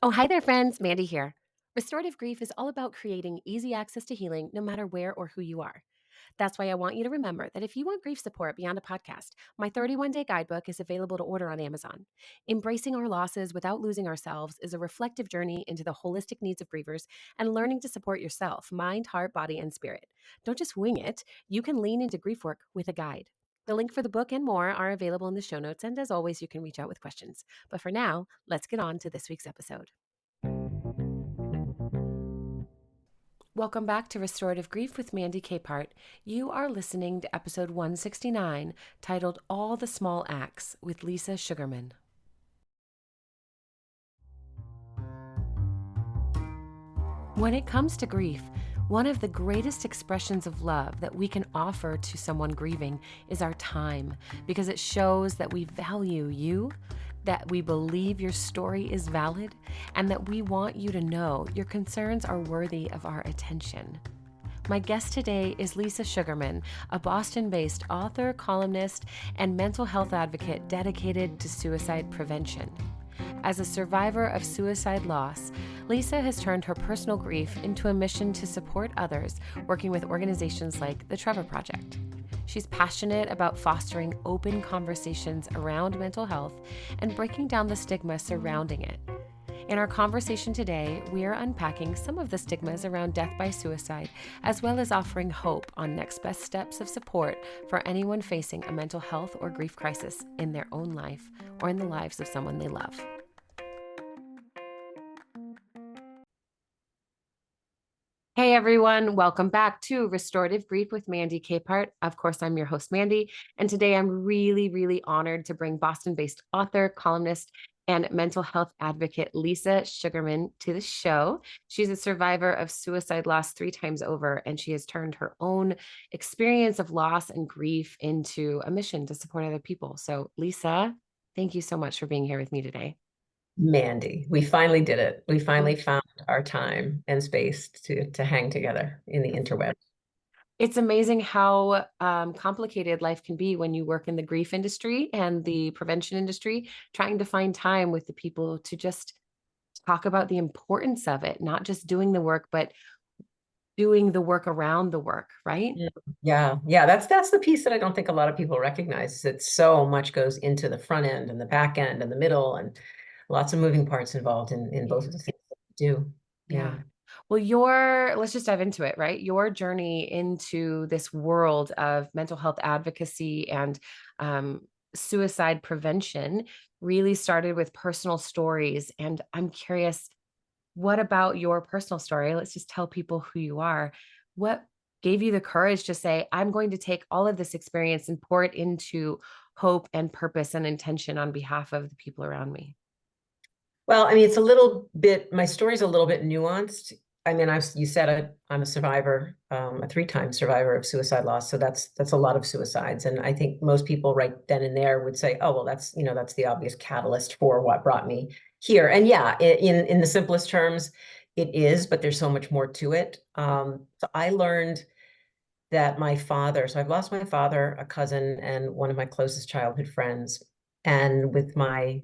Oh, hi there, friends. Mandy here. Restorative grief is all about creating easy access to healing no matter where or who you are. That's why I want you to remember that if you want grief support beyond a podcast, my 31-day guidebook is available to order on Amazon. Embracing our losses without losing ourselves is a reflective journey into the holistic needs of grievers and learning to support yourself, mind, heart, body, and spirit. Don't just wing it. You can lean into grief work with a guide. The link for the book and more are available in the show notes, and as always, you can reach out with questions. But for now, let's get on to this week's episode. Welcome back to Restorative Grief with Mandy Capehart. You are listening to episode 169, titled All the Small Acts with Lisa Sugarman. When it comes to grief, one of the greatest expressions of love that we can offer to someone grieving is our time, because it shows that we value you, that we believe your story is valid, and that we want you to know your concerns are worthy of our attention. My guest today is Lisa Sugarman, a Boston-based author, columnist, and mental health advocate dedicated to suicide prevention. As a survivor of suicide loss, Lisa has turned her personal grief into a mission to support others, working with organizations like the Trevor Project. She's passionate about fostering open conversations around mental health and breaking down the stigma surrounding it. In our conversation today, we are unpacking some of the stigmas around death by suicide, as well as offering hope on next best steps of support for anyone facing a mental health or grief crisis in their own life or in the lives of someone they love. Hey everyone, welcome back to Restorative Grief with Mandy Capehart. Of course, I'm your host, Mandy, and today I'm really honored to bring Boston-based author, columnist, and mental health advocate Lisa Sugarman to the show. She's a survivor of suicide loss 3 times over, and she has turned her own experience of loss and grief into a mission to support other people. So, Lisa, thank you so much for being here with me today. Mandy, we finally did it. We finally found our time and space to hang together in the interweb. It's amazing how complicated life can be when you work in the grief industry and the prevention industry, trying to find time with the people to just talk about the importance of it, not just doing the work, but doing the work around the work, right? Yeah. That's the piece that I don't think a lot of people recognize, is that so much goes into the front end and the back end and the middle, and lots of moving parts involved in both of the things that we do. Yeah. Yeah. Well, let's just dive into it, right? Your journey into this world of mental health advocacy and suicide prevention really started with personal stories. And I'm curious, what about your personal story? Let's just tell people who you are. What gave you the courage to say, I'm going to take all of this experience and pour it into hope and purpose and intention on behalf of the people around me? Well, I mean, it's a little bit, my story's a little bit nuanced. I mean, you said I'm a survivor, a 3 time survivor of suicide loss. So that's a lot of suicides. And I think most people right then and there would say, oh, well, that's the obvious catalyst for what brought me here. And yeah, in the simplest terms, it is, but there's so much more to it. So I learned that so I've lost my father, a cousin, and one of my closest childhood friends. And with my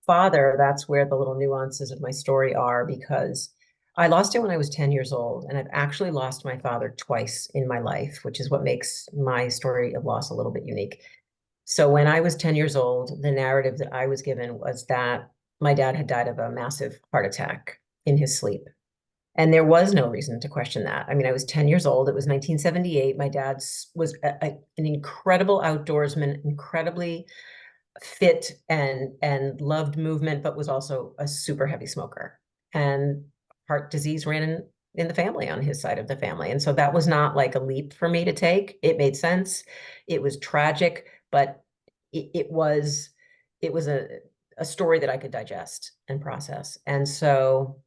father, that's where the little nuances of my story are, because I lost him when I was 10 years old, and I've actually lost my father twice in my life, which is what makes my story of loss a little bit unique. So when I was 10 years old, the narrative that I was given was that my dad had died of a massive heart attack in his sleep. And there was no reason to question that. I mean, I was 10 years old. It was 1978. My dad was an incredible outdoorsman, incredibly fit and loved movement, but was also a super heavy smoker. And heart disease ran in the family, on his side of the family. And so that was not like a leap for me to take. It made sense. It was tragic, but it was a story that I could digest and process. And so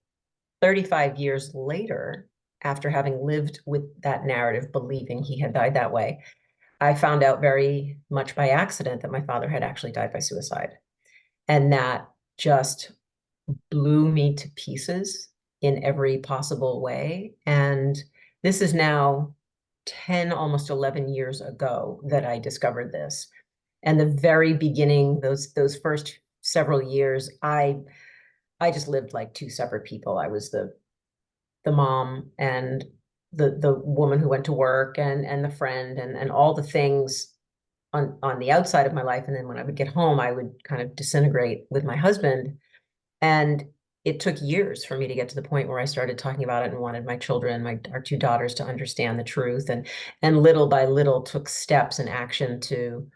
35 years later, after having lived with that narrative, believing he had died that way, I found out very much by accident that my father had actually died by suicide. And that just blew me to pieces in every possible way. And this is now 10, almost 11 years ago that I discovered this. And the very beginning, those first several years, I just lived like two separate people. I was the mom and the woman who went to work and the friend and all the things on the outside of my life. And then when I would get home, I would kind of disintegrate with my husband. And it took years for me to get to the point where I started talking about it and wanted my children, our two daughters, to understand the truth, and little by little took steps and action to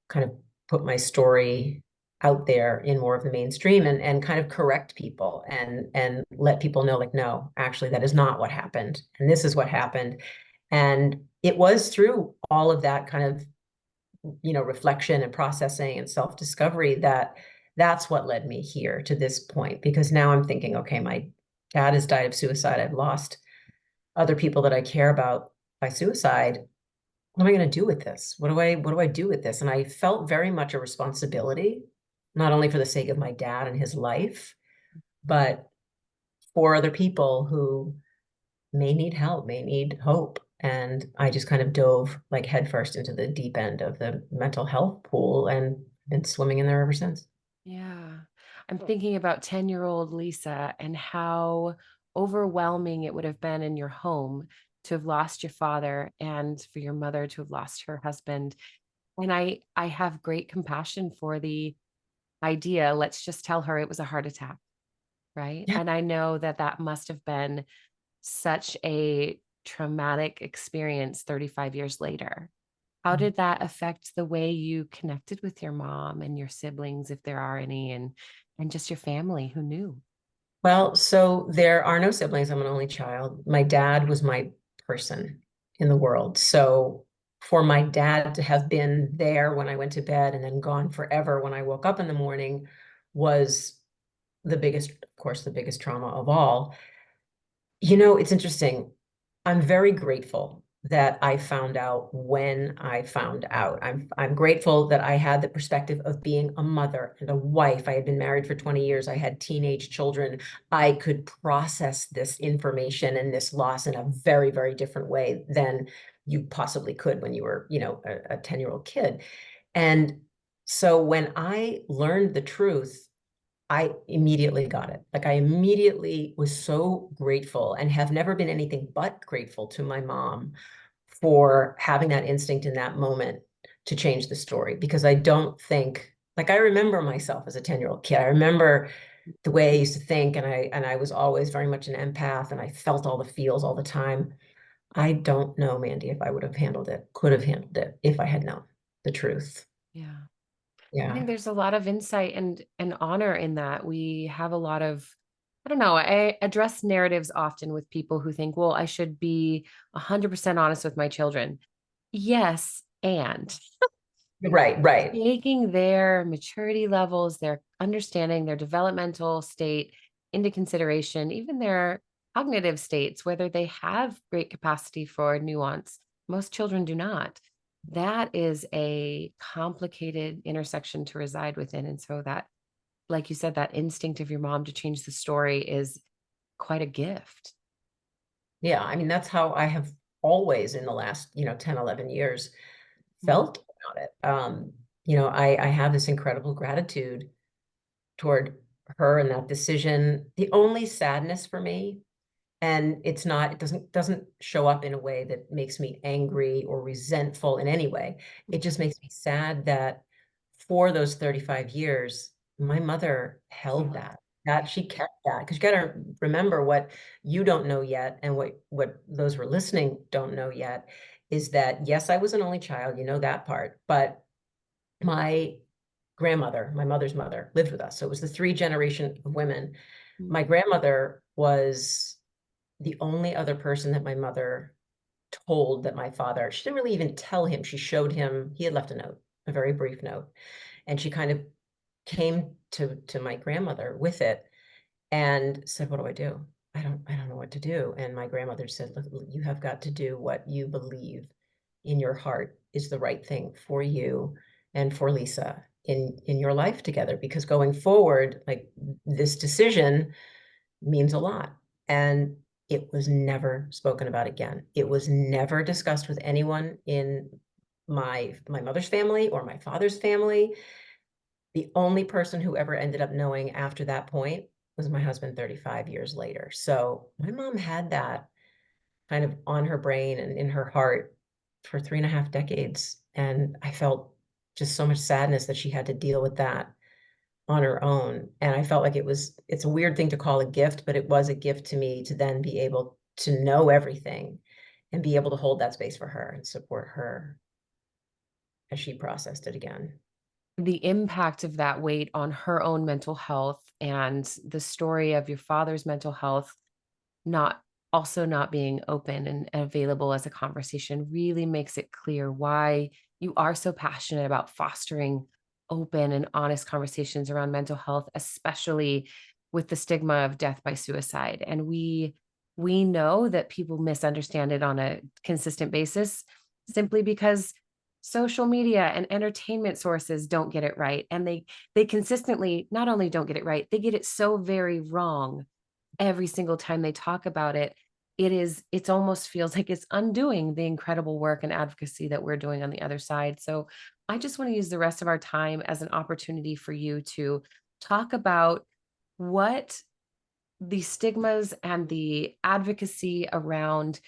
kind of put my story out there in more of the mainstream and kind of correct people and let people know, like, no, actually that is not what happened, and this is what happened. And it was through all of that kind of, reflection and processing and self-discovery that that's what led me here to this point. Because now I'm thinking, okay, my dad has died of suicide. I've lost other people that I care about by suicide. What am I going to do with this? What do I do with this? And I felt very much a responsibility, not only for the sake of my dad and his life, but for other people who may need help, may need hope. And I just kind of dove like headfirst into the deep end of the mental health pool and been swimming in there ever since. Yeah. I'm thinking about 10-year-old Lisa and how overwhelming it would have been in your home to have lost your father and for your mother to have lost her husband. And I have great compassion for the idea, let's just tell her it was a heart attack, right? Yeah. And I know that that must have been such a traumatic experience 35 years later. How did that affect the way you connected with your mom and your siblings, if there are any, and just your family who knew? Well, so there are no siblings. I'm an only child. My dad was my person in the world. So for my dad to have been there when I went to bed and then gone forever when I woke up in the morning was the biggest, of course, the biggest trauma of all. It's interesting. I'm very grateful that I found out when I found out. I'm grateful that I had the perspective of being a mother and a wife. I had been married for 20 years. I had teenage children. I could process this information and this loss in a very, very different way than you possibly could when you were, a 10-year-old kid. And so when I learned the truth, I immediately got it. Like, I immediately was so grateful and have never been anything but grateful to my mom for having that instinct in that moment to change the story. Because I don't think, like, I remember myself as a 10-year-old kid. I remember the way I used to think, and I was always very much an empath, and I felt all the feels all the time. I don't know, Mandy, if I would have handled it, could have handled it if I had known the truth. Yeah. I Yeah. think there's a lot of insight and honor in that. We have a lot of, I don't know, I address narratives often with people who think, well, I should be 100% honest with my children. Yes, and Right, right. taking their maturity levels, their understanding, their developmental state into consideration, even their cognitive states, whether they have great capacity for nuance. Most children do not. That is a complicated intersection to reside within. And so that, like you said, that instinct of your mom to change the story is quite a gift. Yeah, I mean, that's how I have always in the last, 10, 11 years Mm. felt about it. I have this incredible gratitude toward her and that decision. The only sadness for me, and it doesn't show up in a way that makes me angry or resentful in any way. It just makes me sad that for those 35 years, my mother held that Yeah. she kept that. Because you got to remember, what you don't know yet, and what those who are listening don't know yet, is that yes, I was an only child, that part, but my grandmother, my mother's mother, lived with us. So it was the three generation of women. Mm. My grandmother was the only other person that my mother told that my father, she didn't really even tell him. She showed him, he had left a note, a very brief note. And she kind of came to my grandmother with it and said, "What do I do? I don't know what to do." And my grandmother said, "Look, you have got to do what you believe in your heart is the right thing for you and for Lisa in your life together, because going forward, like, this decision means a lot." And it was never spoken about again. It was never discussed with anyone in my mother's family or my father's family. The only person who ever ended up knowing after that point was my husband 35 years later. So my mom had that kind of on her brain and in her heart for 3.5 decades. And I felt just so much sadness that she had to deal with that on her own. And I felt like it's a weird thing to call a gift, but it was a gift to me to then be able to know everything and be able to hold that space for her and support her as she processed it again. The impact of that weight on her own mental health and the story of your father's mental health not also not being open and available as a conversation really makes it clear why you are so passionate about fostering open and honest conversations around mental health, especially with the stigma of death by suicide. And we know that people misunderstand it on a consistent basis simply because social media and entertainment sources don't get it right, and they consistently not only don't get it right, they get it so very wrong every single time they talk about it. It's almost feels like it's undoing the incredible work and advocacy that we're doing on the other side. So I just want to use the rest of our time as an opportunity for you to talk about what the stigmas and the advocacy around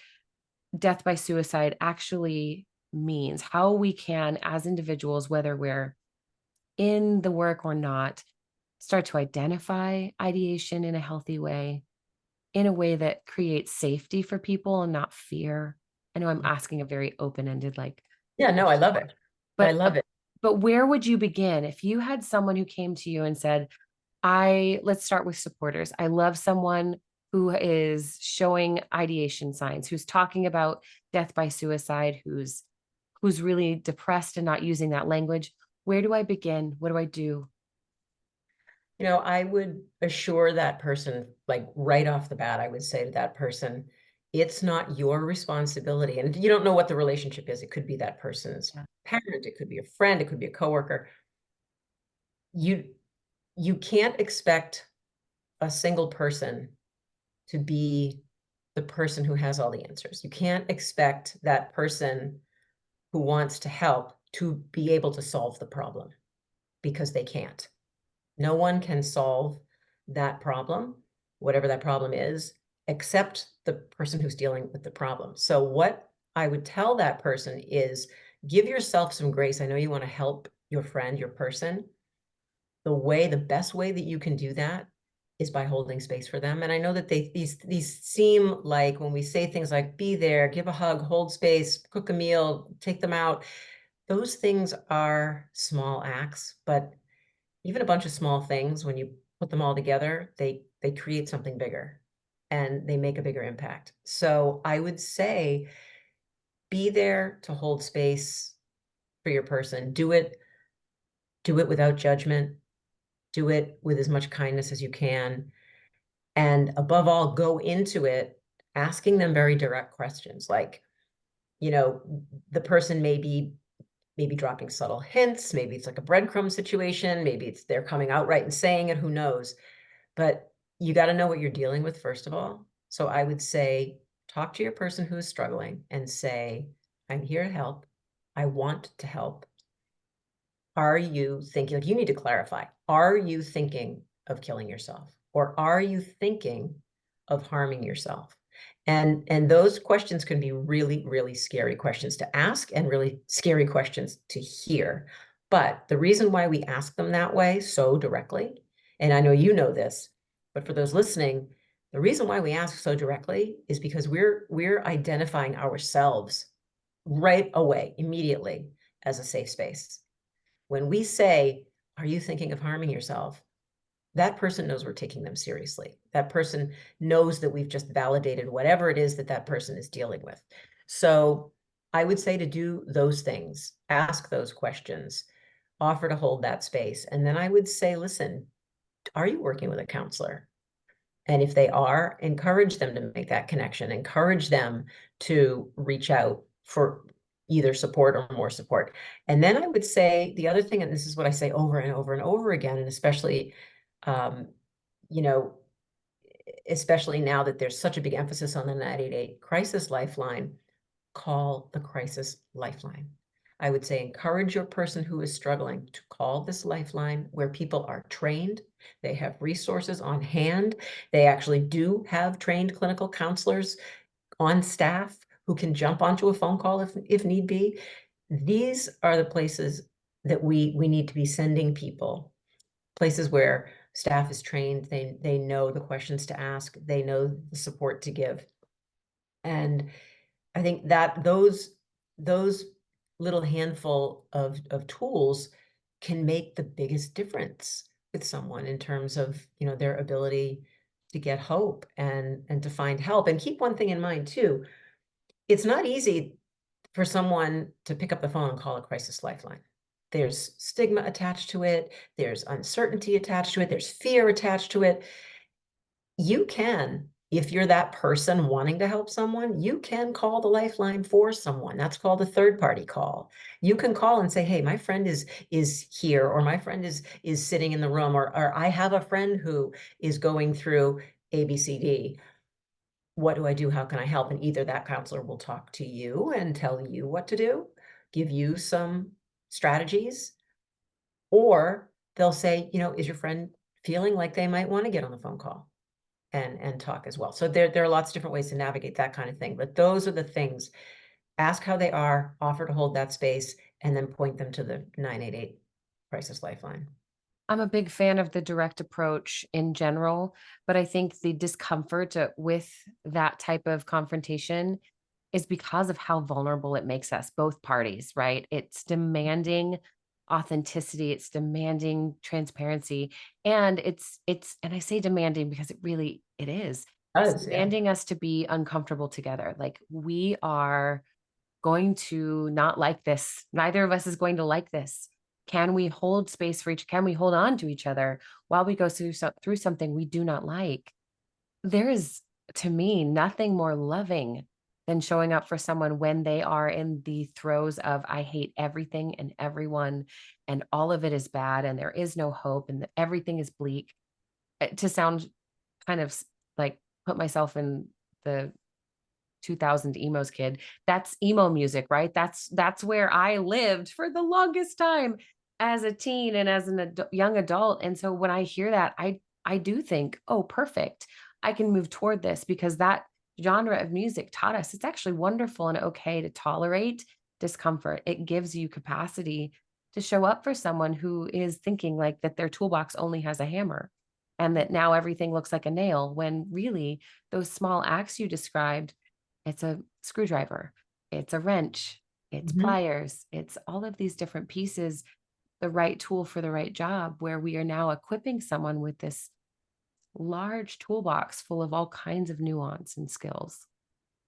death by suicide actually means, how we can, as individuals, whether we're in the work or not, start to identify ideation in a healthy way, in a way that creates safety for people and not fear. I know I'm asking a very open-ended, like, Yeah, no, I question, love it. I but love it. where would you begin if you had someone who came to you and said, I let's start with supporters. I love someone who is showing ideation signs, who's talking about death by suicide, who's really depressed and not using that language. Where do I begin? What do I do? I would assure that person, like right off the bat, I would say to that person, it's not your responsibility. And you don't know what the relationship is. It could be that person's Yeah. parent, it could be a friend, it could be a coworker. You you can't expect a single person to be the person who has all the answers. You can't expect that person who wants to help to be able to solve the problem because they can't. No one can solve that problem, whatever that problem is, except the person who's dealing with the problem. So what I would tell that person is give yourself some grace. I know you want to help your friend, your person. The best way that you can do that is by holding space for them. And I know that these seem like when we say things like be there, give a hug, hold space, cook a meal, take them out, those things are small acts, but even a bunch of small things, when you put them all together, they create something bigger and they make a bigger impact. So I would say be there to hold space for your person. Do it without judgment. Do it with as much kindness as you can. And above all, go into it asking them very direct questions like, you know, the person may be maybe dropping subtle hints, maybe it's like a breadcrumb situation, maybe it's they're coming out right and saying it, who knows? But you got to know what you're dealing with, first of all. So I would say, talk to your person who is struggling and say, I'm here to help. I want to help. Are you thinking, like, you need to clarify, are you thinking of killing yourself? Or are you thinking of harming yourself? And those questions can be really, really scary questions to ask and really scary questions to hear. But the reason why we ask them that way so directly, and I know you know this, but for those listening, the reason why we ask so directly is because we're identifying ourselves right away, immediately, as a safe space. When we say, are you thinking of harming yourself? That person knows we're taking them seriously. That person knows that we've just validated whatever it is that that person is dealing with. So I would say to do those things, ask those questions, offer to hold that space. And then I would say, listen, are you working with a counselor? And if they are, encourage them to make that connection, encourage them to reach out for either support or more support. And then I would say the other thing, and this is what I say over and over and over again, and especially, um, you know, especially now that there's such a big emphasis on the 988 crisis lifeline, call the crisis lifeline. I would say encourage your person who is struggling to call this lifeline where people are trained. They have resources on hand. They actually do have trained clinical counselors on staff who can jump onto a phone call if need be. These are the places that we need to be sending people, places where staff is trained, they know the questions to ask, they know the support to give. And I think that those little handful of tools can make the biggest difference with someone in terms of, their ability to get hope and to find help. And keep one thing in mind too, it's not easy for someone to pick up the phone and call a crisis lifeline. There's stigma attached to it, there's uncertainty attached to it, there's fear attached to it. You can, if you're that person wanting to help someone, you can call the lifeline for someone. That's called a third party call. You can call and say, hey, my friend is here, or my friend is sitting in the room, or I have a friend who is going through ABCD. What do I do? How can I help? And either that counselor will talk to you and tell you what to do, give you some strategies, or they'll say, is your friend feeling like they might want to get on the phone call and talk as well? So there are lots of different ways to navigate that kind of thing. But those are the things. Ask how they are, offer to hold that space, and then point them to the 988 crisis lifeline. I'm a big fan of the direct approach in general, but I think the discomfort with that type of confrontation is because of how vulnerable it makes us, both parties, right? It's demanding authenticity, it's demanding transparency, and it's and I say demanding because it is. It's Does, yeah. demanding us to be uncomfortable together. Like we are going to not like this. Neither of us is going to like this. Can we hold space for each? Can we hold on to each other while we go through something we do not like? There is, to me, nothing more loving than showing up for someone when they are in the throes of, I hate everything and everyone, and all of it is bad, and there is no hope, and everything is bleak. To sound kind of like put myself in the 2000 emos kid, that's emo music, right? That's where I lived for the longest time as a teen and as an young adult. And so when I hear that, I do think, oh, perfect. I can move toward this because that genre of music taught us it's actually wonderful and okay to tolerate discomfort. It gives you capacity to show up for someone who is thinking like that their toolbox only has a hammer and that now everything looks like a nail when really those small acts you described, it's a screwdriver, it's a wrench, it's Mhm. pliers, it's all of these different pieces, the right tool for the right job, where we are now equipping someone with this large toolbox full of all kinds of nuance and skills.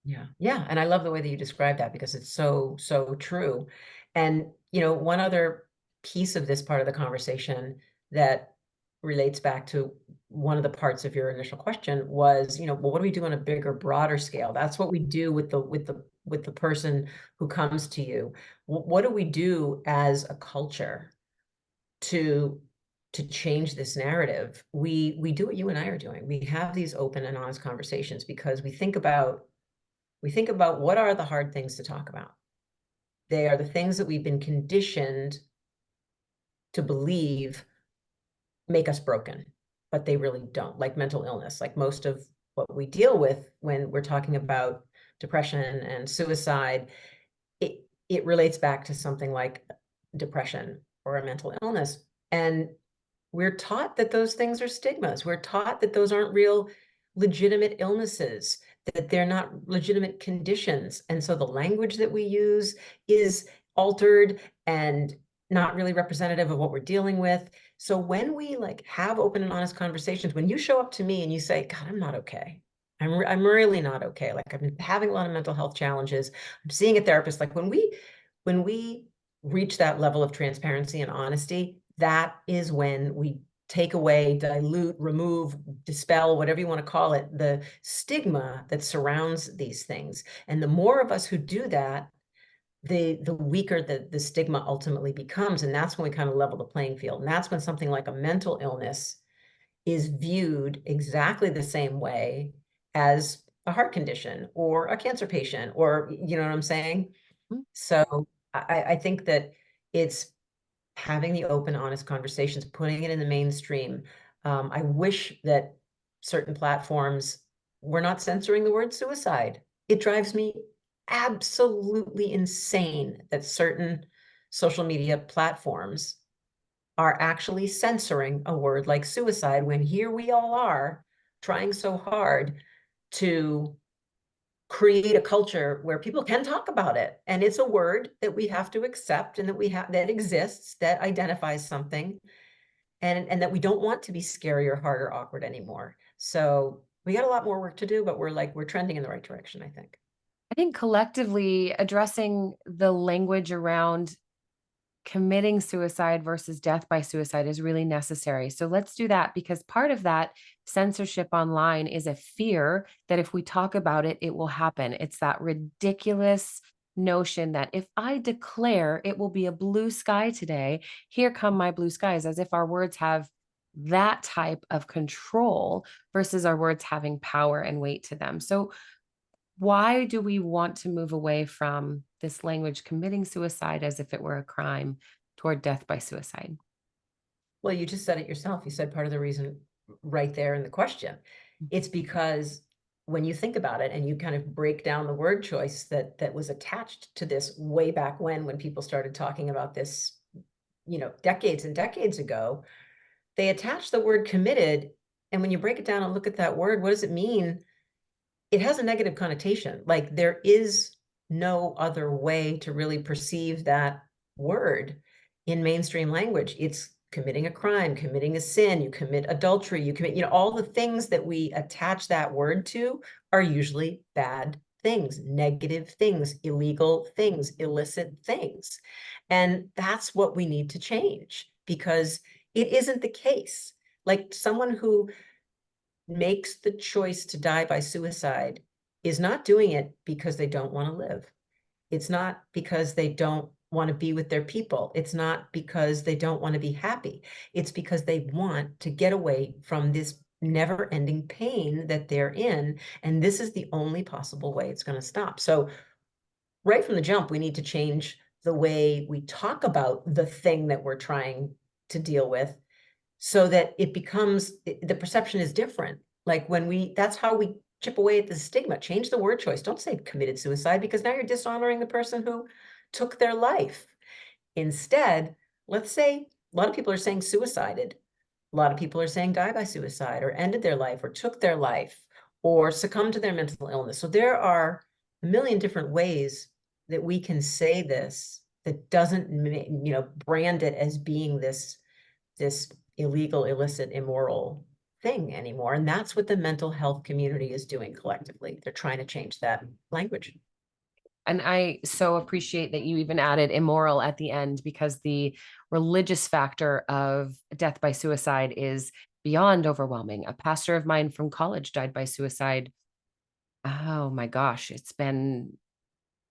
Yeah. Yeah. And I love the way that you describe that because it's so, so true. And, one other piece of this part of the conversation that relates back to one of the parts of your initial question was, well, what do we do on a bigger, broader scale? That's what we do with the person who comes to you. What do we do as a culture to to change this narrative? We do what you and I are doing. We have these open and honest conversations because we think about what are the hard things to talk about. They are the things that we've been conditioned to believe make us broken, but they really don't, like mental illness, like most of what we deal with when we're talking about depression and suicide, it relates back to something like depression or a mental illness. And we're taught that those things are stigmas. We're taught that those aren't real legitimate illnesses, that they're not legitimate conditions. And so the language that we use is altered and not really representative of what we're dealing with. So when we like have open and honest conversations, when you show up to me and you say, God, I'm not okay. I'm really not okay. Like I've been having a lot of mental health challenges. I'm seeing a therapist. Like when we reach that level of transparency and honesty, that is when we take away, dilute, remove, dispel, whatever you want to call it, the stigma that surrounds these things. And the more of us who do that, the weaker the stigma ultimately becomes. And that's when we kind of level the playing field. And that's when something like a mental illness is viewed exactly the same way as a heart condition or a cancer patient, or you know what I'm saying? Mm. So I think that it's having the open, honest conversations, putting it in the mainstream. I wish that certain platforms were not censoring the word suicide. It drives me absolutely insane that certain social media platforms are actually censoring a word like suicide when here we all are trying so hard to create a culture where people can talk about it. And it's a word that we have to accept and that we have that exists, that identifies something, and that we don't want to be scary or hard or awkward anymore. So we got a lot more work to do, but we're trending in the right direction, I think. I think collectively addressing the language around committing suicide versus death by suicide is really necessary. So let's do that, because part of that censorship online is a fear that if we talk about it, it will happen. It's that ridiculous notion that if I declare it will be a blue sky today, here come my blue skies, as if our words have that type of control versus our words having power and weight to them. So why do we want to move away from this language committing suicide as if it were a crime toward death by suicide? Well, you just said it yourself. You said part of the reason right there in the question. It's because when you think about it and you kind of break down the word choice that was attached to this way back when people started talking about this, decades and decades ago, they attached the word committed. And when you break it down and look at that word, what does it mean? It has a negative connotation. Like there is no other way to really perceive that word in mainstream language. It's committing a crime, committing a sin, you commit adultery, you commit, all the things that we attach that word to are usually bad things, negative things, illegal things, illicit things. And that's what we need to change because it isn't the case. Like someone who makes the choice to die by suicide is not doing it because they don't want to live. It's not because they don't want to be with their people. It's not because they don't want to be happy. It's because they want to get away from this never ending pain that they're in. And this is the only possible way it's going to stop. So, right from the jump, we need to change the way we talk about the thing that we're trying to deal with so that it becomes the perception is different. Like that's how we chip away at the stigma. Change the word choice. Don't say committed suicide because now you're dishonoring the person who took their life. Instead, let's say a lot of people are saying suicided. A lot of people are saying die by suicide or ended their life or took their life or succumbed to their mental illness. So there are a million different ways that we can say this that doesn't, brand it as being this illegal, illicit, immoral thing anymore. And that's what the mental health community is doing collectively. They're trying to change that language. And I so appreciate that you even added immoral at the end, because the religious factor of death by suicide is beyond overwhelming. A pastor of mine from college died by suicide. Oh my gosh, it's been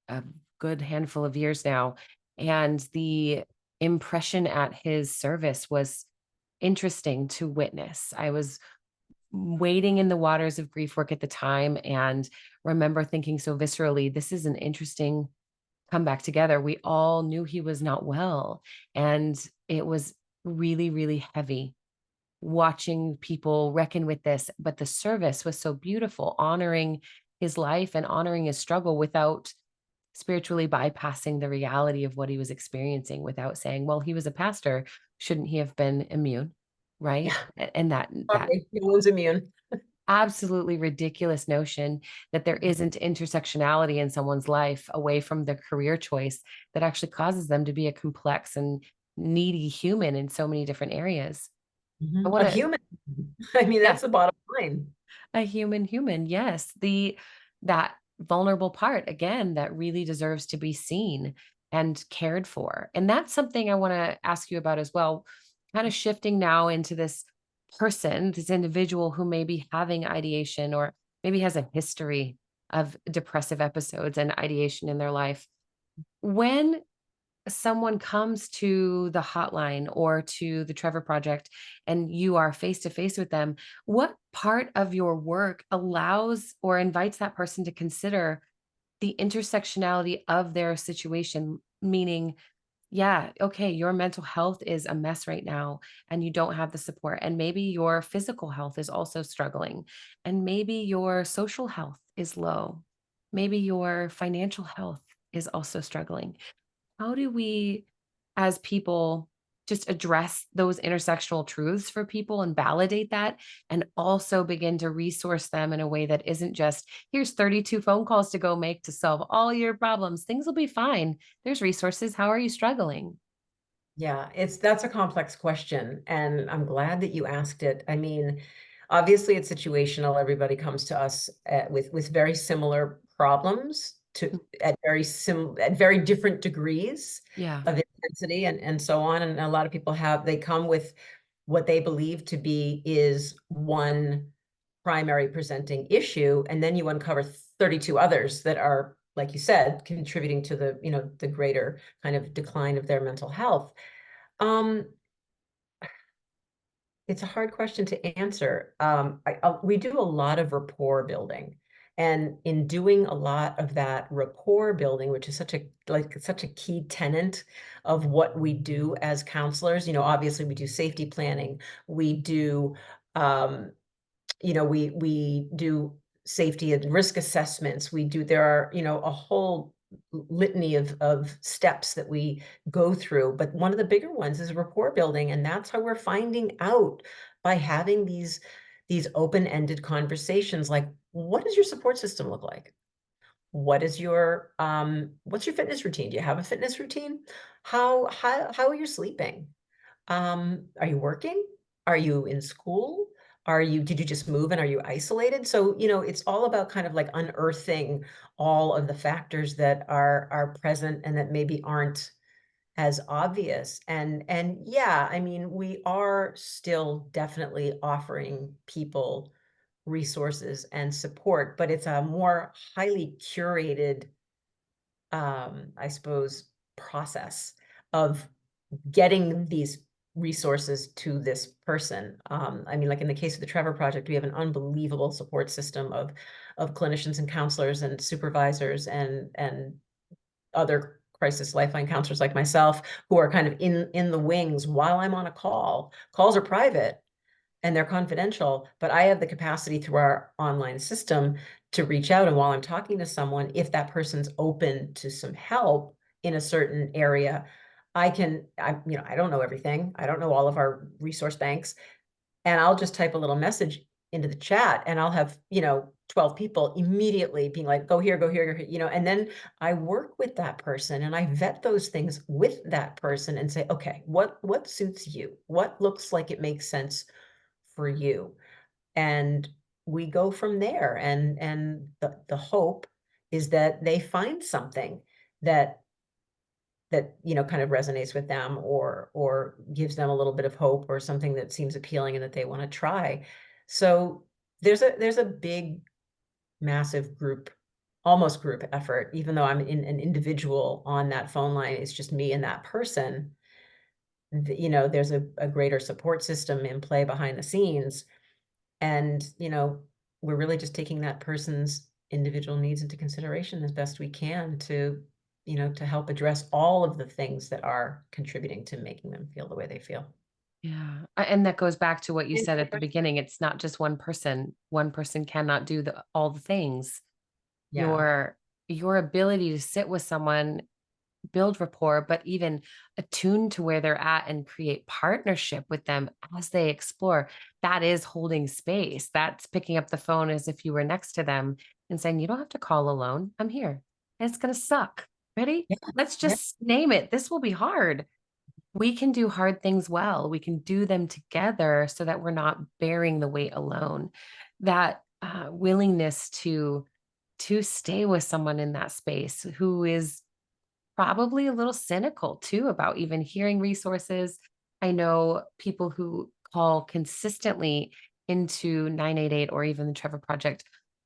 a good handful of years now. And the impression at his service was interesting to witness. I was wading in the waters of grief work at the time and remember thinking so viscerally, this is an interesting come back together. We all knew he was not well. And it was really, really heavy watching people reckon with this. But the service was so beautiful, honoring his life and honoring his struggle without spiritually bypassing the reality of what he was experiencing, without saying, well, he was a pastor, shouldn't he have been immune? Right. Yeah, And that sorry, no one's immune. absolutely ridiculous notion that there isn't intersectionality in someone's life away from their career choice that actually causes them to be a complex and needy human in so many different areas. I want A to, human. I mean, yeah, that's the bottom line. a human, yes. That vulnerable part, again, that really deserves to be seen and cared for. And that's something I want to ask you about as well, kind of shifting now into this person, this individual who may be having ideation or maybe has a history of depressive episodes and ideation in their life. When someone comes to the hotline or to the Trevor Project and you are face to face with them, what part of your work allows or invites that person to consider the intersectionality of their situation meaning, yeah, okay, your mental health is a mess right now and you don't have the support. And maybe your physical health is also struggling. And maybe your social health is low. Maybe your financial health is also struggling. How do we, as people, just address those intersectional truths for people and validate that, and also begin to resource them in a way that isn't just, here's 32 phone calls to go make to solve all your problems. Things will be fine. There's resources. How are you struggling? Yeah, that's a complex question, and I'm glad that you asked it. I mean, obviously it's situational. Everybody comes to us with very similar problems Mm, at very different degrees yeah. of intensity and so on. And a lot of people they come with what they believe to be is one primary presenting issue, and then you uncover 32 others that are, like you said, contributing to the greater kind of decline of their mental health. um, it's a hard question to answer. We do a lot of rapport building, and in doing a lot of that rapport building, which is such a key tenet of what we do as counselors, obviously we do safety planning, we do um, we do safety and risk assessments. There are, a whole litany of steps that we go through. But one of the bigger ones is rapport building. And that's how we're finding out by having these open-ended conversations like, what does your support system look like? What's your fitness routine? Do you have a fitness routine? How are you sleeping? Are you working? Are you in school? Did you just move and are you isolated? So, it's all about kind of like unearthing all of the factors that are present and that maybe aren't as obvious. And yeah, I mean, we are still definitely offering people resources and support, but it's a more highly curated, I suppose, process of getting these resources to this person. I mean, like in the case of the Trevor Project, we have an unbelievable support system of clinicians and counselors and supervisors and other crisis lifeline counselors like myself who are kind of in the wings while I'm on a call. Calls are private and they're confidential, but I have the capacity through our online system to reach out. And while I'm talking to someone, if that person's open to some help in a certain area, I don't know everything. I don't know all of our resource banks. And I'll just type a little message into the chat and I'll have, 12 people immediately being like, go here, go here, go here, and then I work with that person and I vet those things with that person and say, okay, what suits you? What looks like it makes sense for you? And we go from there. And the hope is that they find something that kind of resonates with them or gives them a little bit of hope or something that seems appealing and that they want to try. So there's a big, massive group, almost group effort, even though I'm in an individual on that phone line, it's just me and that person. There's a greater support system in play behind the scenes. And, we're really just taking that person's individual needs into consideration as best we can to help address all of the things that are contributing to making them feel the way they feel. Yeah. And that goes back to what you Answer said your at the question? beginning. It's not just one person. One person cannot do all the things. Yeah. Your ability to sit with someone, build rapport, but even attune to where they're at and create partnership with them as they explore. That is holding space. That's picking up the phone as if you were next to them and saying, you don't have to call alone. I'm here. And it's going to suck. Ready? Yeah. Let's Yeah. just name it. This will be hard. We can do hard things well. We can do them together so that we're not bearing the weight alone. That willingness to stay with someone in that space who is probably a little cynical too about even hearing resources. I know people who call consistently into 988 or even the Trevor Project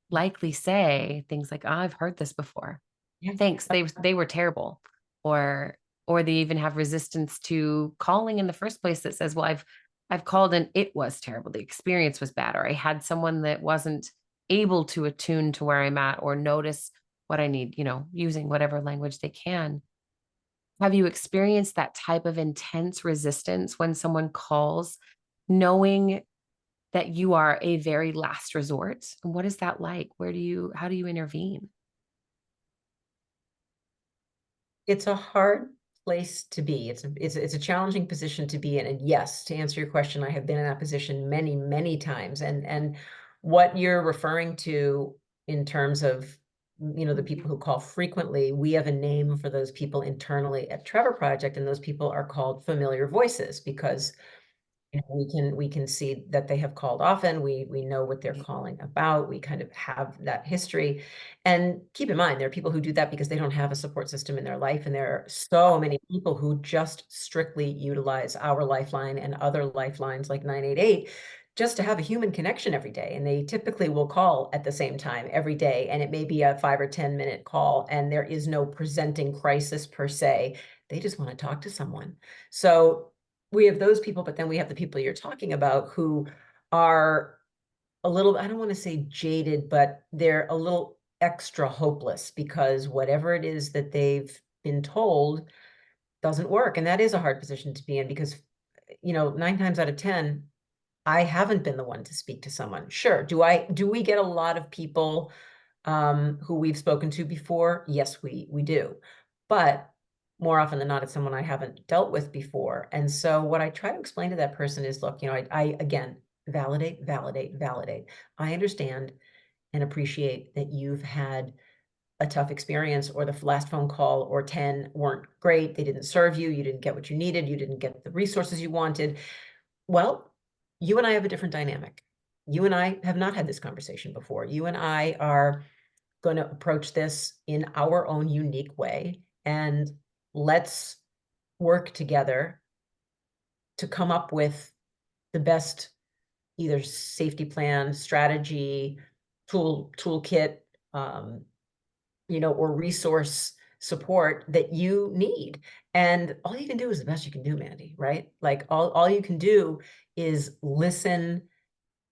likely say things like, "Oh, I've heard this before. Yeah. Thanks. They were terrible." Or they even have resistance to calling in the first place that says, "Well, I've called and it was terrible. The experience was bad, or I had someone that wasn't able to attune to where I'm at or notice what I need," using whatever language they can. Have you experienced that type of intense resistance when someone calls, knowing that you are a very last resort? And what is that like? How do you intervene? It's a hard place to be. It's a challenging position to be in. And yes, to answer your question, I have been in that position many, many times. And what you're referring to in terms of, the people who call frequently, we have a name for those people internally at Trevor Project, and those people are called familiar voices because we can see that they have called often. We know what they're calling about. We kind of have that history. And keep in mind, there are people who do that because they don't have a support system in their life. And there are so many people who just strictly utilize our lifeline and other lifelines like 988 just to have a human connection every day. And they typically will call at the same time every day. And it may be a 5 or 10 minute call, and there is no presenting crisis per se. They just want to talk to someone. So we have those people, but then we have the people you're talking about who are a little, I don't want to say jaded, but they're a little extra hopeless because whatever it is that they've been told doesn't work. And that is a hard position to be in because, 9 times out of 10, I haven't been the one to speak to someone. Sure. Do we get a lot of people who we've spoken to before? Yes, we do. But more often than not, it's someone I haven't dealt with before. And so what I try to explain to that person is, look, I again, validate, validate, validate. I understand and appreciate that you've had a tough experience, or the last phone call or 10 weren't great. They didn't serve you. You didn't get what you needed. You didn't get the resources you wanted. Well, you and I have a different dynamic. You and I have not had this conversation before. You and I are going to approach this in our own unique way, and let's work together to come up with the best either safety plan, strategy, toolkit, um, or resource support that you need. And all you can do is the best you can do, Mandy, right? Like all you can do is listen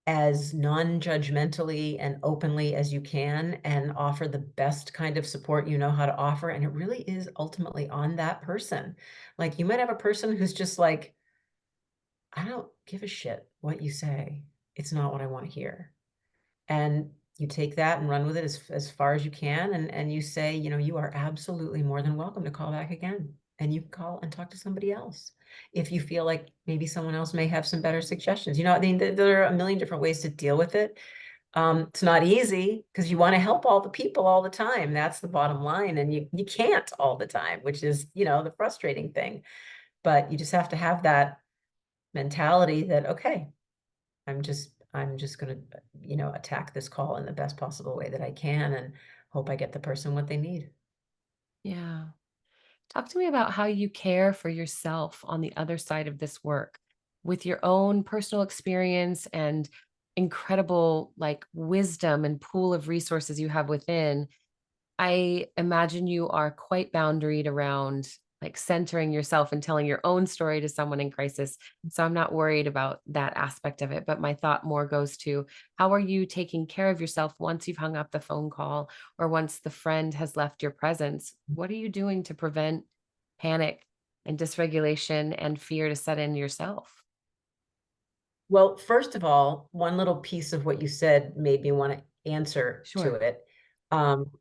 as non-judgmentally and openly as you can and offer the best kind of support you know how to offer. And it really is ultimately on that person. Like you might have a person who's just like, I don't give a shit what you say. It's not what I want to hear. And you take that and run with it as far as you can. And you say, you are absolutely more than welcome to call back again. And you can call and talk to somebody else if you feel like maybe someone else may have some better suggestions. I mean, there are a million different ways to deal with it. It's not easy because you want to help all the people all the time. That's the bottom line. And you can't all the time, which is, the frustrating thing. But you just have to have that mentality that, okay, I'm just going to, attack this call in the best possible way that I can and hope I get the person what they need. Yeah. Talk to me about how you care for yourself on the other side of this work with your own personal experience and incredible like wisdom and pool of resources you have within. I imagine you are quite boundaried around like centering yourself and telling your own story to someone in crisis. So I'm not worried about that aspect of it. But my thought more goes to how are you taking care of yourself once you've hung up the phone call or once the friend has left your presence? What are you doing to prevent panic and dysregulation and fear to set in yourself? Well, first of all, one little piece of what you said made me want to answer to Sure. it. Um,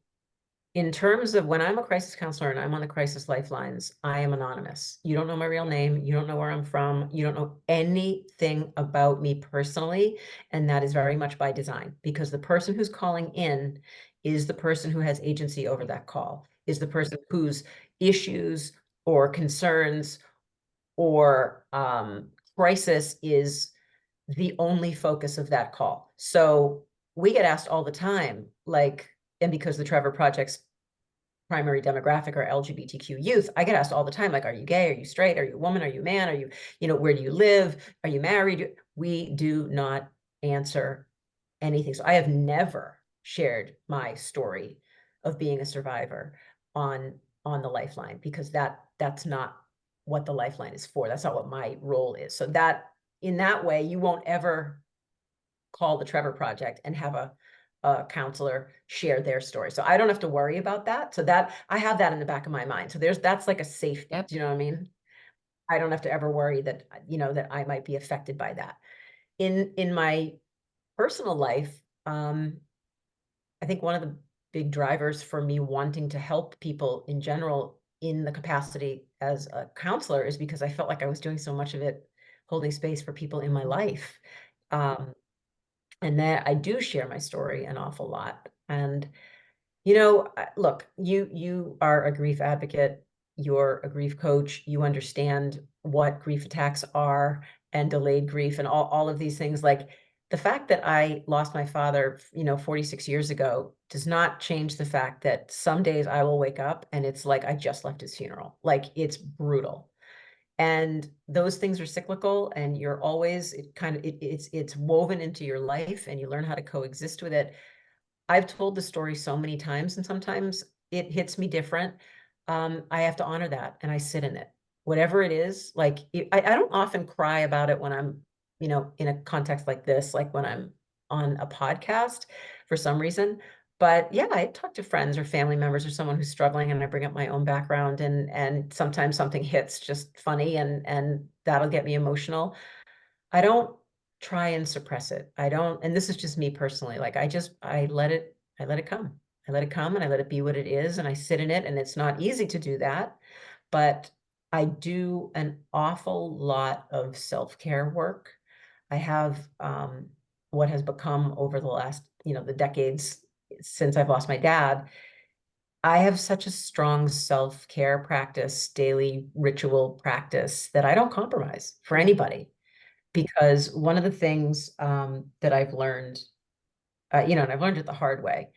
In terms of when I'm a crisis counselor and I'm on the crisis lifelines, I am anonymous. You don't know my real name. You don't know where I'm from. You don't know anything about me personally. And that is very much by design because the person who's calling in is the person who has agency over that call, is the person whose issues or concerns or crisis is the only focus of that call. So we get asked all the time, like, and because the Trevor Project's primary demographic are LGBTQ youth, I get asked all the time, like, are you gay? Are you straight? Are you a woman? Are you a man? Are you, where do you live? Are you married? We do not answer anything. So I have never shared my story of being a survivor on the Lifeline because that's not what the Lifeline is for. That's not what my role is. So that in that way, you won't ever call the Trevor Project and have a counselor share their story. So I don't have to worry about that. So that I have that in the back of my mind. So that's like a safety. Yep. Do you know what I mean? I don't have to ever worry that, that I might be affected by that. In my personal life, I think one of the big drivers for me wanting to help people in general in the capacity as a counselor is because I felt like I was doing so much of it holding space for people in my life. Um, and that I do share my story an awful lot. And look, you are a grief advocate, you're a grief coach, you understand what grief attacks are and delayed grief and all of these things. Like the fact that I lost my father, 46 years ago does not change the fact that some days I will wake up and it's like I just left his funeral. Like it's brutal. And those things are cyclical and you're always it's woven into your life and you learn how to coexist with it. I've told the story so many times, and sometimes it hits me different. I have to honor that, and I sit in it. Whatever it is, like, I don't often cry about it when I'm, in a context like this, like when I'm on a podcast for some reason. But yeah, I talk to friends or family members or someone who's struggling, and I bring up my own background, and sometimes something hits just funny, and that'll get me emotional. I don't try and suppress it. I don't, and this is just me personally. Like I let it come. I let it come and I let it be what it is and I sit in it and it's not easy to do that, but I do an awful lot of self-care work. I have what has become over the last, the decades since I've lost my dad. I have such a strong self-care practice, daily ritual practice that I don't compromise for anybody. Because one of the things, that I've learned, and I've learned it the hard way,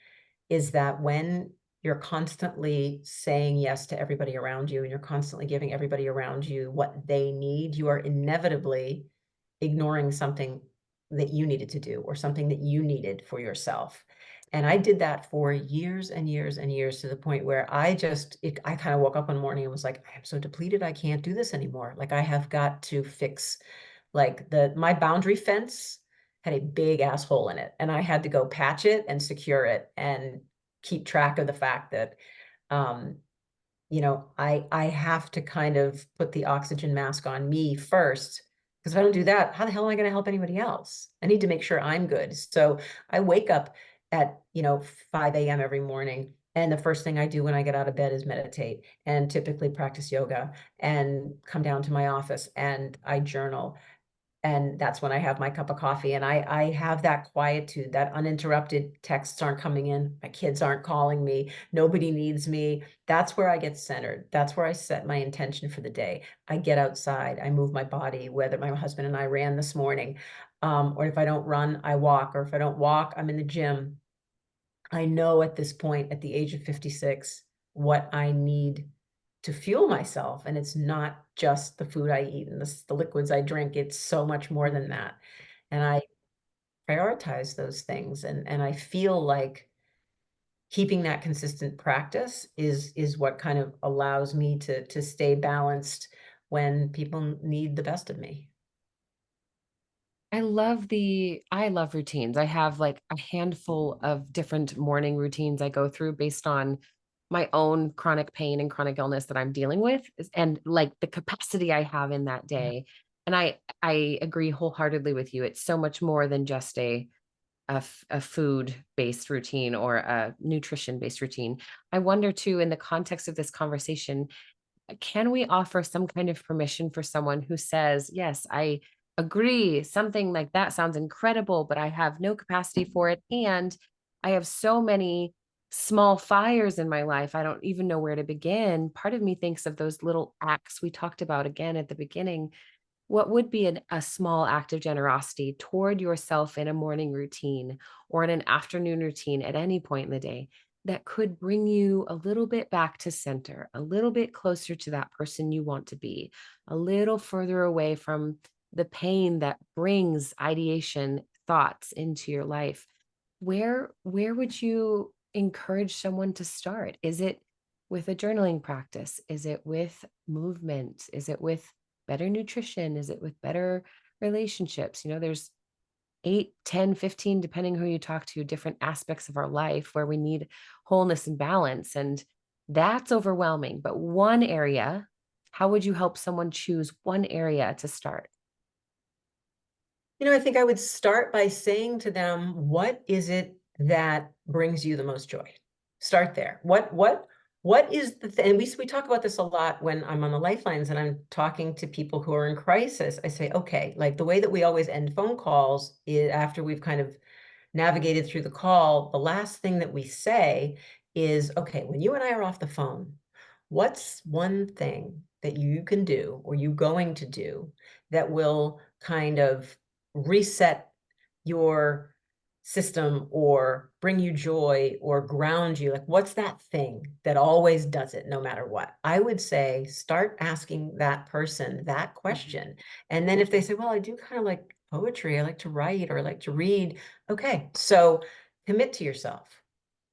is that when you're constantly saying yes to everybody around you and you're constantly giving everybody around you what they need, you are inevitably ignoring something that you needed to do or something that you needed for yourself. And I did that for years and years and years to the point where I kind of woke up one morning and was like, I am so depleted. I can't do this anymore. Like I have got to fix like my boundary fence had a big asshole in it and I had to go patch it and secure it and keep track of the fact that, um, I have to kind of put the oxygen mask on me first, because if I don't do that, how the hell am I going to help anybody else? I need to make sure I'm good. So I wake up at, 5 a.m. every morning. And the first thing I do when I get out of bed is meditate and typically practice yoga and come down to my office and I journal and that's when I have my cup of coffee and I have that quietude, that uninterrupted texts aren't coming in, my kids aren't calling me, nobody needs me. That's where I get centered. That's where I set my intention for the day. I get outside, I move my body, whether my husband and I ran this morning, or if I don't run, I walk, or if I don't walk, I'm in the gym. I know at this point, at the age of 56, what I need to fuel myself. And it's not just the food I eat and the liquids I drink. It's so much more than that. And I prioritize those things. And I feel like keeping that consistent practice is what kind of allows me to stay balanced when people need the best of me. I love routines. I have like a handful of different morning routines I go through based on my own chronic pain and chronic illness that I'm dealing with and like the capacity I have in that Yeah. day. And I agree wholeheartedly with you. It's so much more than just a food based routine or a nutrition based routine. I wonder too, in the context of this conversation, can we offer some kind of permission for someone who says, yes, I agree, something like that sounds incredible, but I have no capacity for it. And I have so many small fires in my life. I don't even know where to begin. Part of me thinks of those little acts we talked about again at the beginning. What would be a small act of generosity toward yourself in a morning routine or in an afternoon routine at any point in the day that could bring you a little bit back to center, a little bit closer to that person you want to be, a little further away from the pain that brings ideation thoughts into your life? Where would you encourage someone to start? Is it with a journaling practice? Is it with movement? Is it with better nutrition? Is it with better relationships? There's 8, 10, 15, depending who you talk to, different aspects of our life where we need wholeness and balance. And that's overwhelming. But one area, how would you help someone choose one area to start? I think I would start by saying to them, what is it that brings you the most joy? Start there. What is the thing? And we talk about this a lot when I'm on the lifelines and I'm talking to people who are in crisis. I say, okay, like the way that we always end phone calls is after we've kind of navigated through the call, the last thing that we say is, okay, when you and I are off the phone, what's one thing that you can do or you going to do that will kind of reset your system or bring you joy or ground you? Like, what's that thing that always does it no matter what? I would say start asking that person that Mhm. question. And then if they say, well, I do kind of like poetry, I like to write or I like to read. Okay, so commit to yourself.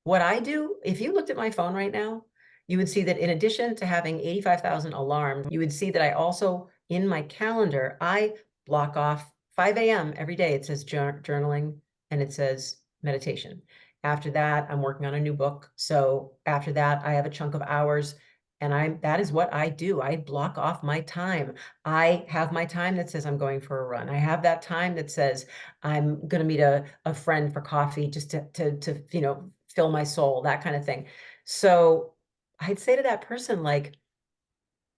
What I do, if you looked at my phone right now, you would see that in addition to having 85,000 alarms, you would see that I also, in my calendar, I block off 5 a.m. every day. It says journaling and it says meditation. After that, I'm working on a new book. So after that, I have a chunk of hours and that is what I do. I block off my time. I have my time that says I'm going for a run. I have that time that says I'm going to meet a friend for coffee just to fill my soul, that kind of thing. So I'd say to that person, like,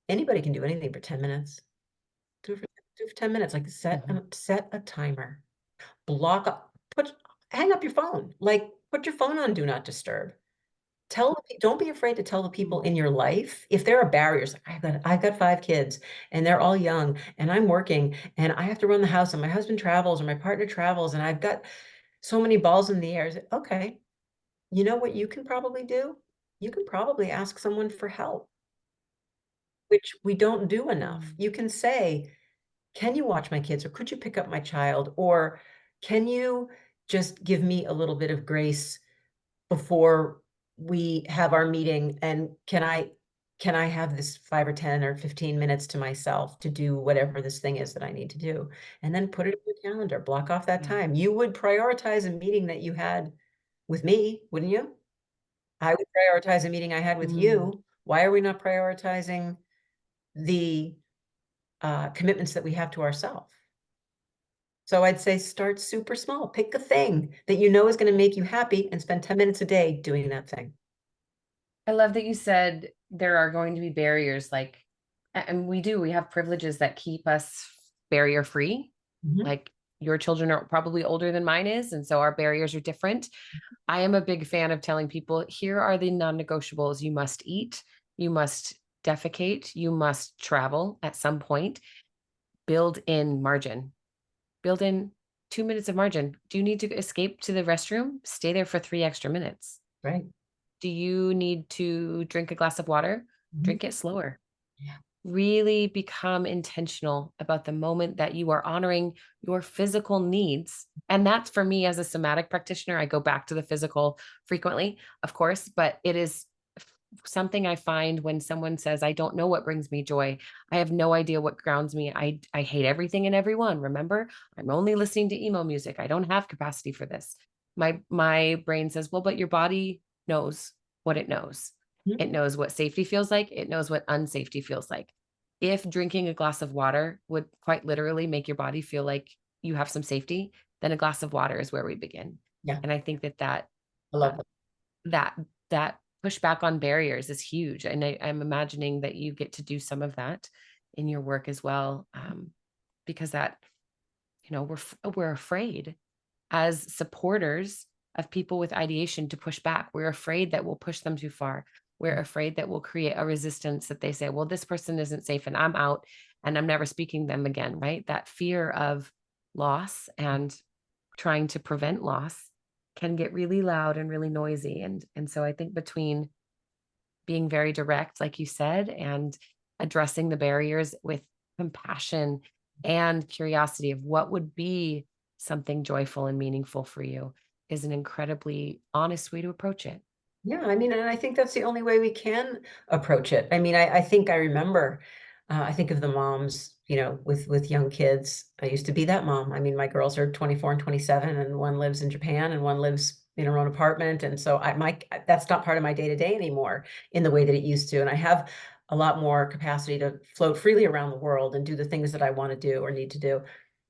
anybody can do anything for 10 minutes. Do it for 10 minutes. Like Mhm. set a timer. Block up, hang up your phone. Like put your phone on do not disturb. Don't be afraid to tell the people Mm. in your life if there are barriers. Like I've got 5 kids and they're all young and I'm working and I have to run the house and my husband travels or my partner travels and I've got so many balls in the air. Okay, you know what you can probably do? You can probably ask someone for help, which we don't do enough. Mm. You can say, "Can you watch my kids?" Or, "Could you pick up my child?" Or, "Can you just give me a little bit of grace before we have our meeting, and can I have this 5 or 10 or 15 minutes to myself to do whatever this thing is that I need to do?" And then put it in your calendar, block off that Yeah. time. You would prioritize a meeting that you had with me, wouldn't you? I would prioritize a meeting I had with Mm. you. Why are we not prioritizing the, commitments that we have to ourselves? So I'd say start super small. Pick a thing that you know is gonna make you happy and spend 10 minutes a day doing that thing. I love that you said there are going to be barriers like and we have privileges that keep us barrier free. Mhm. Like your children are probably older than mine is, and so our barriers are different. I am a big fan of telling people, here are the non-negotiables. You must eat, you must defecate, you must travel at some point. Build in margin. Build in 2 minutes of margin. Do you need to escape to the restroom? Stay there for 3 extra minutes. Right. Do you need to drink a glass of water? Mhm. Drink it slower. Yeah. Really become intentional about the moment that you are honoring your physical needs. And that's for me as a somatic practitioner. I go back to the physical frequently, of course, but it is something I find when someone says, I don't know what brings me joy. I have no idea what grounds me. I hate everything and everyone. Remember, I'm only listening to emo music. I don't have capacity for this. My brain says, well, but your body knows what it knows. Mhm. It knows what safety feels like. It knows what unsafety feels like. If drinking a glass of water would quite literally make your body feel like you have some safety, then a glass of water is where we begin. Yeah. And I think that I uh, love that. that that pushback on barriers is huge, and I'm imagining that you get to do some of that in your work as well, because that we're afraid as supporters of people with ideation to push back. We're afraid that we'll push them too far. We're afraid that we'll create a resistance that they say, well, this person isn't safe and I'm out and I'm never speaking to them again, right? That fear of loss and trying to prevent loss can get really loud and really noisy. And so I think between being very direct, like you said, and addressing the barriers with compassion and curiosity of what would be something joyful and meaningful for you is an incredibly honest way to approach it. Yeah, I mean, and I think that's the only way we can approach it. I mean, I think I remember, I think of the moms with young kids. I used to be that mom. I mean, my girls are 24 and 27, and one lives in Japan and one lives in her own apartment. And so that's not part of my day-to-day anymore in the way that it used to. And I have a lot more capacity to float freely around the world and do the things that I want to do or need to do.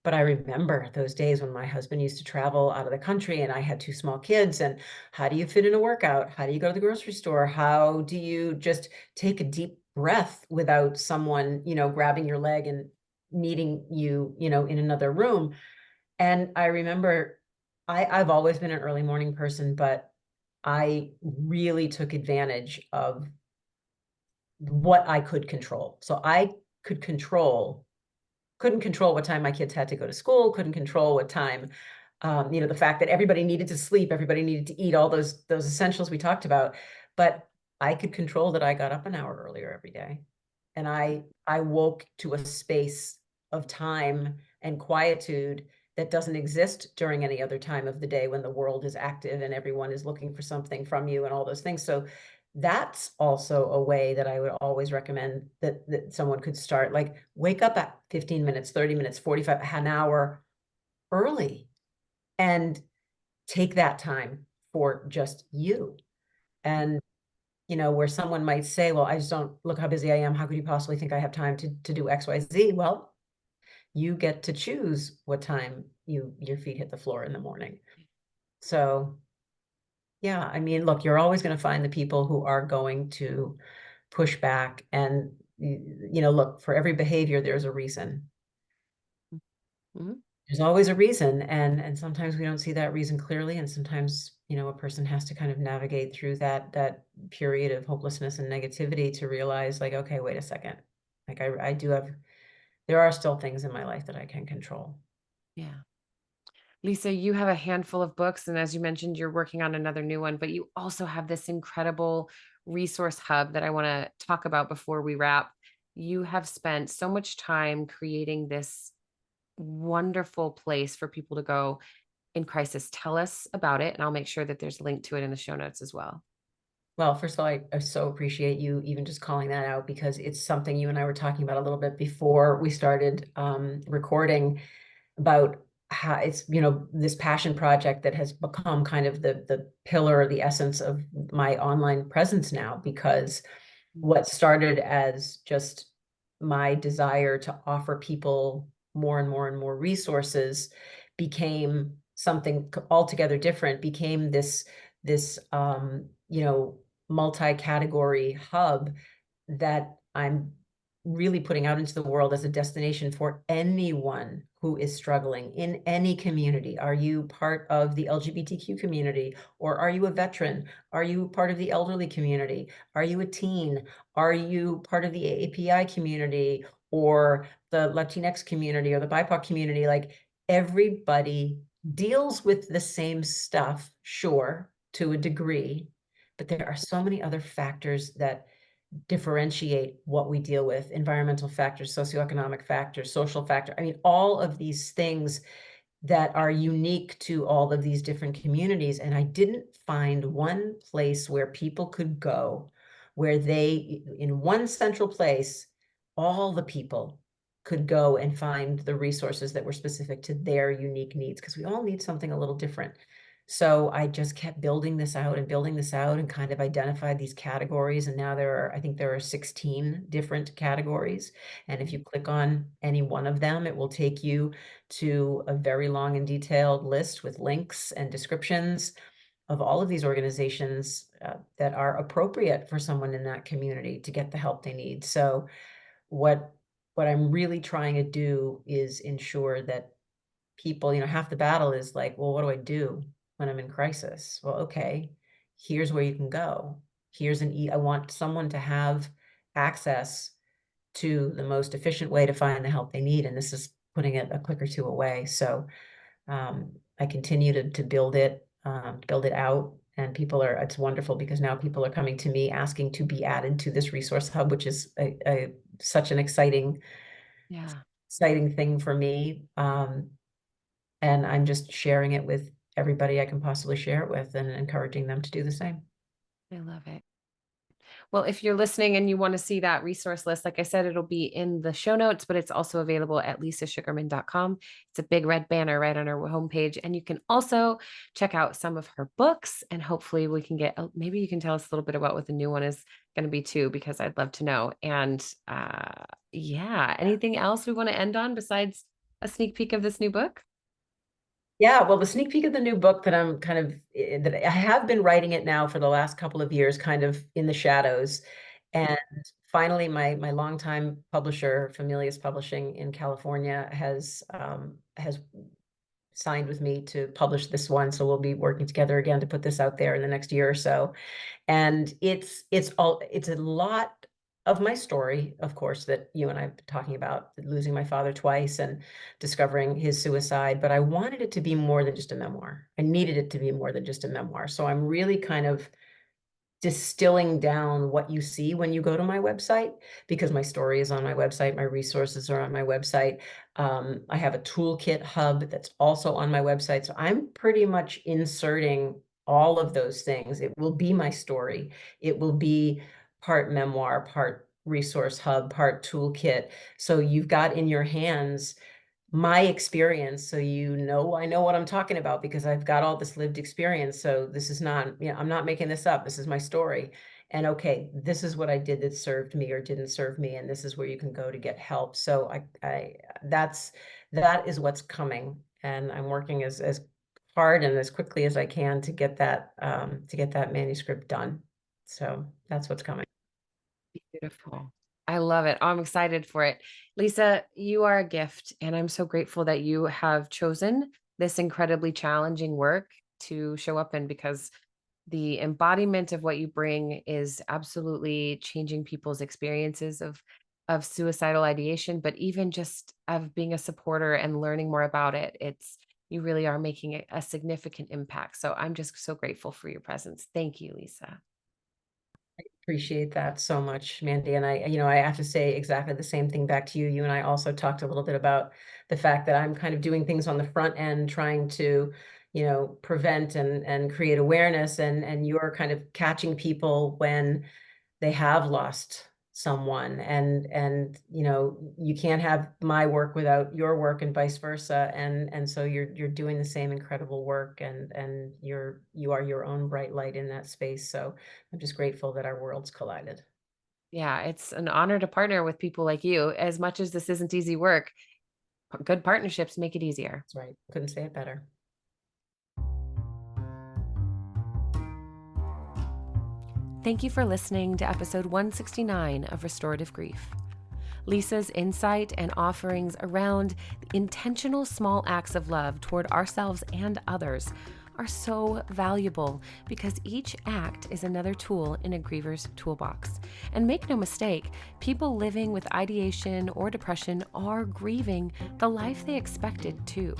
But I remember those days when my husband used to travel out of the country and I had two small kids. And how do you fit in a workout? How do you go to the grocery store? How do you just take a deep breath without someone, grabbing your leg and meeting you, in another room? And I remember I've always been an early morning person, but I really took advantage of what I could control. So I could control couldn't control what time my kids had to go to school, couldn't control what time, the fact that everybody needed to sleep, everybody needed to eat, all those essentials we talked about. But I could control that I got up an hour earlier every day. And I woke to a space of time and quietude that doesn't exist during any other time of the day when the world is active and everyone is looking for something from you and all those things. So that's also a way that I would always recommend that someone could start, like wake up at 15 minutes, 30 minutes, 45, an hour early, and take that time for just you. And where someone might say, well, I just don't, look how busy I am. How could you possibly think I have time to do X, Y, Z? Well, you get to choose what time your feet hit the floor in the morning. So yeah, I mean, look, you're always going to find the people who are going to push back. And, look, for every behavior, there's a reason. Mhm. There's always a reason. And sometimes we don't see that reason clearly. And sometimes, a person has to kind of navigate through that period of hopelessness and negativity to realize, like, okay, wait a second. Like I do have, there are still things in my life that I can control. Yeah. Lisa, you have a handful of books, and as you mentioned, you're working on another new one, but you also have this incredible resource hub that I want to talk about before we wrap. You have spent so much time creating this wonderful place for people to go in crisis. Tell us about it, and I'll make sure that there's a link to it in the show notes as well. Well, first of all, I so appreciate you even just calling that out, because it's something you and I were talking about a little bit before we started recording, about how it's, this passion project that has become kind of the pillar, the essence of my online presence now. Because what started as just my desire to offer people more and more and more resources became something altogether different, became this multi-category hub that I'm really putting out into the world as a destination for anyone who is struggling in any community. Are you part of the LGBTQ community, or are you a veteran? Are you part of the elderly community? Are you a teen? Are you part of the AAPI community, or the Latinx community, or the BIPOC community? Like, everybody deals with the same stuff, sure, to a degree, but there are so many other factors that differentiate what we deal with: environmental factors, socioeconomic factors, social factor. I mean, all of these things that are unique to all of these different communities. And I didn't find one place where people could go, where they, in one central place, all the people could go and find the resources that were specific to their unique needs, because we all need something a little different. So I just kept building this out and building this out, and kind of identified these categories. And now I think there are 16 different categories. And if you click on any one of them, it will take you to a very long and detailed list with links and descriptions of all of these organizations that are appropriate for someone in that community to get the help they need. So what I'm really trying to do is ensure that people, half the battle is like, well, what do I do when I'm in crisis? Well, okay, here's where you can go. I want someone to have access to the most efficient way to find the help they need. And this is putting it a click or two away. So I continue to build it out. And it's wonderful, because now people are coming to me asking to be added to this resource hub, which is such an exciting Yeah, thing for me. And I'm just sharing it with everybody I can possibly share it with, and encouraging them to do the same. I love it. Well, if you're listening and you want to see that resource list, like I said, it'll be in the show notes, but it's also available at lisasugarman.com. It's a big red banner right on our homepage. And you can also check out some of her books, and hopefully we can get, maybe you can tell us a little bit about what the new one is going to be too, because I'd love to know. And yeah, anything else we want to end on besides a sneak peek of this new book? Yeah, well, the sneak peek of the new book that I'm kind of that I have been writing it now for the last couple of years, kind of in the shadows. And finally, my longtime publisher, Familius Publishing in California, has signed with me to publish this one. So we'll be working together again to put this out there in the next year or so. And it's a lot of my story, of course, that you and I've been talking about, losing my father twice and discovering his suicide. But I wanted it to be more than just a memoir. I needed it to be more than just a memoir. So I'm really kind of distilling down what you see when you go to my website, because my story is on my website, my resources are on my website. I have a toolkit hub that's also on my website. So I'm pretty much inserting all of those things. It will be my story. It will be part memoir, part resource hub, part toolkit. So you've got in your hands my experience, so I know what I'm talking about because I've got all this lived experience. So this is not, I'm not making this up. This is my story. And okay, this is what I did that served me or didn't serve me, and this is where you can go to get help. So that is what's coming, and I'm working as hard and as quickly as I can to get that manuscript done. So that's what's coming. Beautiful. I love it. I'm excited for it. Lisa, you are a gift, and I'm so grateful that you have chosen this incredibly challenging work to show up in, because the embodiment of what you bring is absolutely changing people's experiences of suicidal ideation, but even just of being a supporter and learning more about it. It's you really are making a significant impact. So I'm just so grateful for your presence. Thank you, Lisa. Appreciate that so much, Mandy. And I have to say exactly the same thing back to you. You and I also talked a little bit about the fact that I'm kind of doing things on the front end, trying to, prevent and create awareness, and you're kind of catching people when they have lost someone. And you can't have my work without your work, and vice versa. And so you're doing the same incredible work, and you are your own bright light in that space. So I'm just grateful that our worlds collided. Yeah, it's an honor to partner with people like you. As much as this isn't easy work, good partnerships make it easier. That's right. Couldn't say it better. Thank you for listening to episode 169 of Restorative Grief. Lisa's insight and offerings around intentional small acts of love toward ourselves and others are so valuable, because each act is another tool in a griever's toolbox. And make no mistake, people living with ideation or depression are grieving the life they expected too.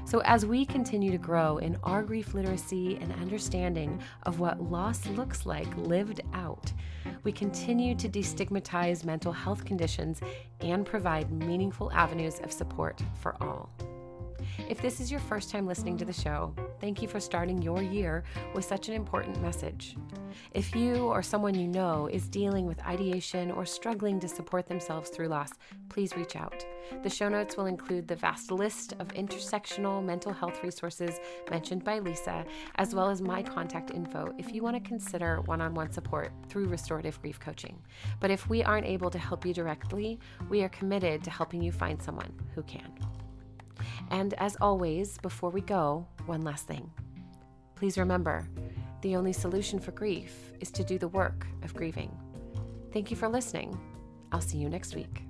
So, as we continue to grow in our grief literacy and understanding of what loss looks like lived out, we continue to destigmatize mental health conditions and provide meaningful avenues of support for all. If this is your first time listening to the show, thank you for starting your year with such an important message. If you or someone you know is dealing with ideation or struggling to support themselves through loss, please reach out. The show notes will include the vast list of intersectional mental health resources mentioned by Lisa, as well as my contact info if you want to consider one-on-one support through restorative grief coaching. But if we aren't able to help you directly, we are committed to helping you find someone who can. And as always, before we go, one last thing. Please remember, the only solution for grief is to do the work of grieving. Thank you for listening. I'll see you next week.